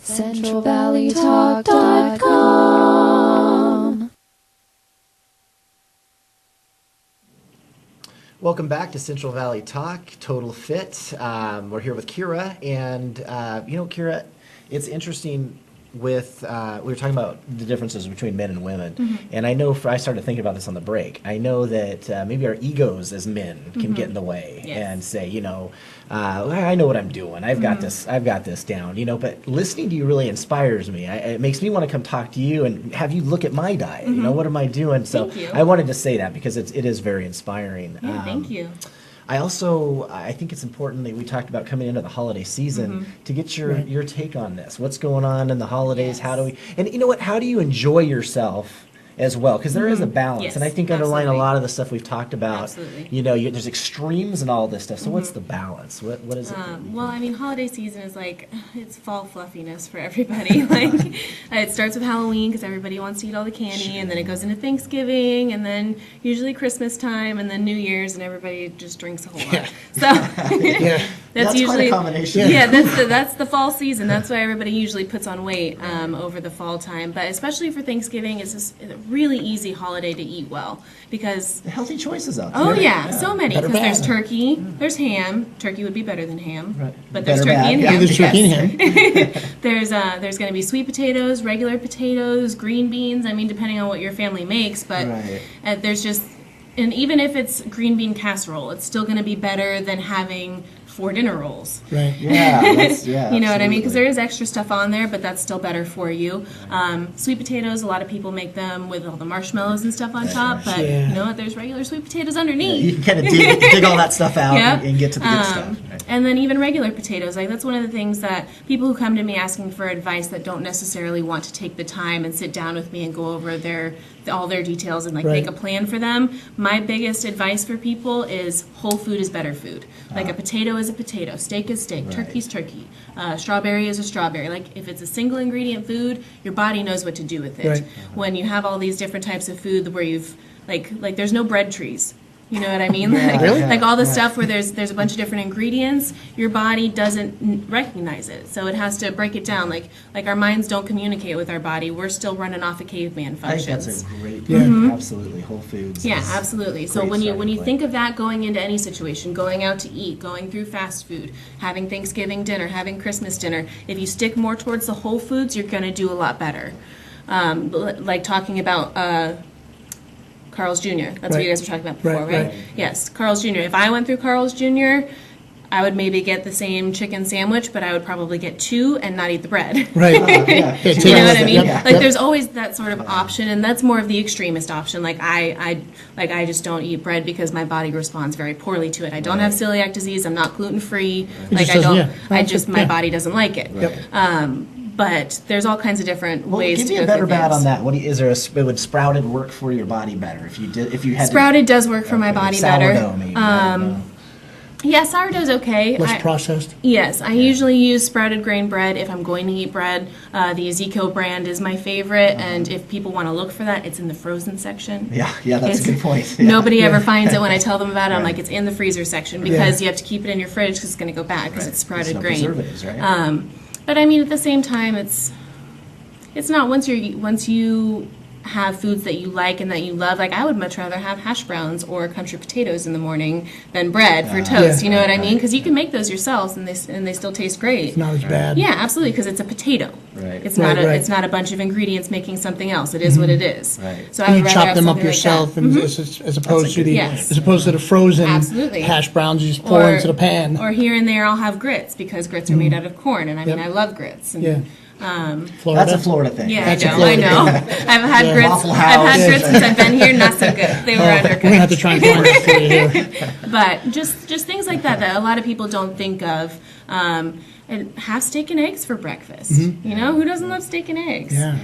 CentralValleyTalk.com. Welcome back to Central Valley Talk, Total Fit. We're here with Kira, and Kira, it's interesting with, we were talking about the differences between men and women, and I know, I started thinking about this on the break, I know that maybe our egos as men can get in the way and say, I know what I'm doing, I've got this down, but listening to you really inspires me. It makes me want to come talk to you and have you look at my diet, what am I doing? So I wanted to say that because it is very inspiring. Yeah, thank you. I think it's important that we talked about coming into the holiday season to get your take on this. What's going on in the holidays? How do we, and you know what, how do you enjoy yourself as well? Because there is a balance, and I think underlying a lot of the stuff we've talked about, there's extremes and all this stuff. So what's the balance? What is it? Well, I mean, holiday season is like, it's fall fluffiness for everybody. It starts with Halloween because everybody wants to eat all the candy, and then it goes into Thanksgiving, and then usually Christmas time, and then New Year's, and everybody just drinks a whole lot. So that's usually quite a combination. Yeah, that's the fall season. That's why everybody usually puts on weight over the fall time. But especially for Thanksgiving, it's just a really easy holiday to eat well because the healthy choices out there. Oh yeah, so many, because there's turkey, there's ham. Turkey would be better than ham, but there's Better turkey and bad. ham. There's turkey and ham. There's going to be sweet potatoes, regular potatoes, green beans. I mean, depending on what your family makes, but there's just, and even if it's green bean casserole, it's still going to be better than having 4 dinner rolls. Right. Yeah. You know what I mean? Because there is extra stuff on there, but that's still better for you. Sweet potatoes, a lot of people make them with all the marshmallows and stuff on top, but you know what? There's regular sweet potatoes underneath. You can kind of dig all that stuff out and get to the good stuff. Right. And then even regular potatoes. Like, that's one of the things that people who come to me asking for advice that don't necessarily want to take the time and sit down with me and go over all their details and make a plan for them. My biggest advice for people is whole food is better food. Like a potato is a potato, steak is steak, turkey's turkey, strawberry is a strawberry. Like, if it's a single ingredient food, your body knows what to do with it. Right. When you have all these different types of food where you've like there's no bread trees. You know what I mean? Like all the stuff where there's a bunch of different ingredients, your body doesn't recognize it. So it has to break it down. Like our minds don't communicate with our body. We're still running off of caveman functions. I think that's a great point. Absolutely. Whole foods. Yeah, absolutely. So when you think of that going into any situation, going out to eat, going through fast food, having Thanksgiving dinner, having Christmas dinner, if you stick more towards the whole foods, you're going to do a lot better. Like talking about Carl's Jr. That's what you guys were talking about before, right? Yes, Carl's Jr. If I went through Carl's Jr., I would maybe get the same chicken sandwich, but I would probably get 2 and not eat the bread. Right. You know what I mean? There's always that sort of option, and that's more of the extremist option. Like I just don't eat bread because my body responds very poorly to it. I don't have celiac disease. I'm not gluten free. My body doesn't like it. But there's all kinds of different ways to go. Give me a better bad on that. Would sprouted work for your body better if you had sprouted does work for my body better. Sourdough maybe. Yeah, sourdough's okay. Less processed? Yes, I usually use sprouted grain bread if I'm going to eat bread. The Ezekiel brand is my favorite, and if people want to look for that, it's in the frozen section. Yeah, that's a good point. Nobody ever finds it when I tell them about it. I'm like, it's in the freezer section because you have to keep it in your fridge because it's going to go bad because it's sprouted grain. Preservatives, right? But I mean, at the same time, it's not once you have foods that you like and that you love. Like, I would much rather have hash browns or country potatoes in the morning than bread for toast. You know what I mean? Because you can make those yourselves and they still taste great. It's not as bad. Yeah, absolutely, because it's a potato. Right. It's not a bunch of ingredients making something else. It is what it is. Right. So I would you rather chop have them up something yourself, like that. as opposed to the frozen hash browns you just pour into the pan. Or here and there, I'll have grits because grits are made out of corn, and I mean I love grits. And, Florida? That's a Florida thing. Yeah, I know. I've had grits since I've been here. Not so good. They were undercooked. We're gonna have to try and find it for you here. But just things like that a lot of people don't think of. And have steak and eggs for breakfast. You know, who doesn't love steak and eggs? Yeah.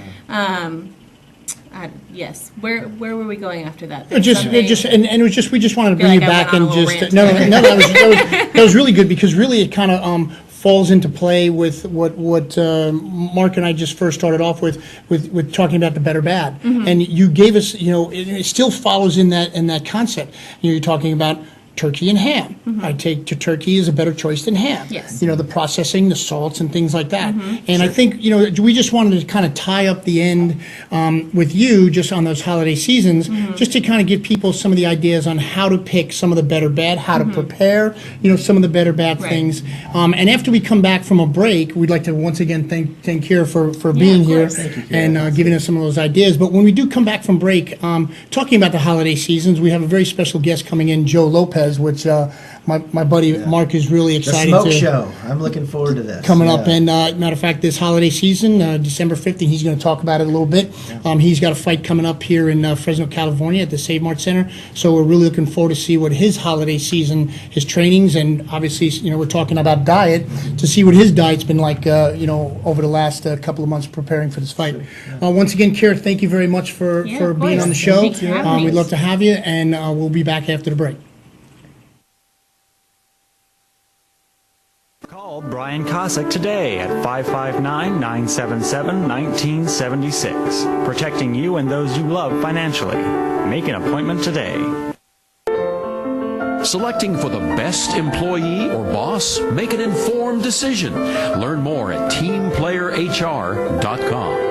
Yes. Where were we going after that? We just wanted to bring you back and just that was really good because really it kind of falls into play with what Mark and I just first started off with talking about the better bad, and you gave us it still follows in that concept. You're talking about turkey and ham. I take to turkey is a better choice than ham. Yes. The processing, the salts and things like that. And I think, we just wanted to kind of tie up the end with you just on those holiday seasons, just to kind of give people some of the ideas on how to pick some of the better bad, how to prepare, some of the better bad things. And after we come back from a break, we'd like to once again thank Kira for being here and giving us some of those ideas. But when we do come back from break, talking about the holiday seasons, we have a very special guest coming in, Joe Lopez, which my buddy Mark is really The excited smoke to show. I'm looking forward to this. coming up. And matter of fact, this holiday season, December 5th, and he's going to talk about it a little bit. He's got a fight coming up here in Fresno, California at the Save Mart Center. So we're really looking forward to see what his holiday season, his trainings, and obviously, we're talking about diet, to see what his diet's been like, over the last couple of months preparing for this fight. Once again, Kira, thank you very much for of being course. on the show. Thanks for having We'd us. love to have you, and we'll be back after the break. Call Brian Kosick today at 559-977-1976. Protecting you and those you love financially. Make an appointment today. Selecting for the best employee or boss? Make an informed decision. Learn more at teamplayerhr.com.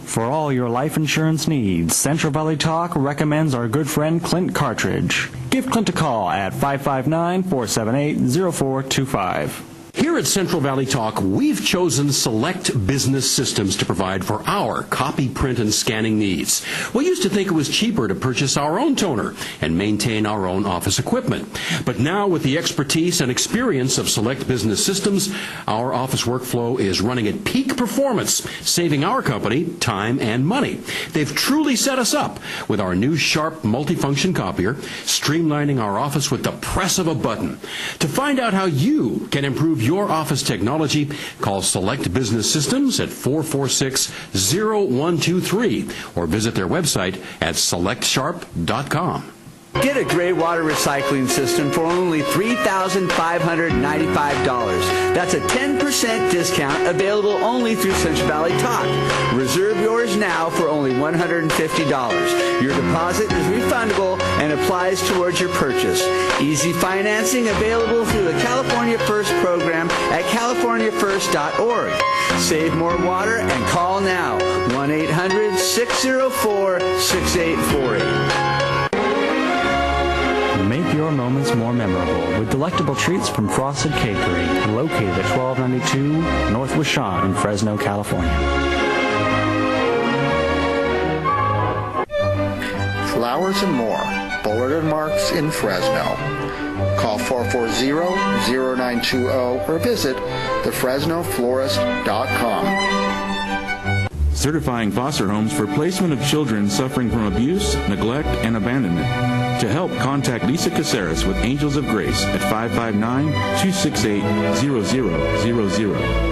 For all your life insurance needs, Central Valley Talk recommends our good friend Clint Cartridge. Give Clint a call at 559-478-0425. Here at Central Valley Talk, we've chosen Select Business Systems to provide for our copy, print, and scanning needs. We used to think it was cheaper to purchase our own toner and maintain our own office equipment. But now, with the expertise and experience of Select Business Systems, our office workflow is running at peak performance, saving our company time and money. They've truly set us up with our new sharp multifunction copier, streamlining our office with the press of a button. To find out how you can improve your office technology, call Select Business Systems at 446-0123 or visit their website at selectsharp.com. Get a gray water recycling system for only $3,595. That's a 10% discount available only through Central Valley Talk. Reserve yours now for only $150. Your deposit is refundable and applies towards your purchase. Easy financing available through the California First program at californiafirst.org. Save more water and call now. 1-800-604-6848. Make your moments more memorable with delectable treats from Frosted Cakery, located at 1292 North Washon in Fresno, California. Flowers and more. Bullard & Marks in Fresno. Call 440-0920 or visit thefresnoflorist.com. Certifying foster homes for placement of children suffering from abuse, neglect, and abandonment. To help, contact Lisa Caceres with Angels of Grace at 559-268-0000.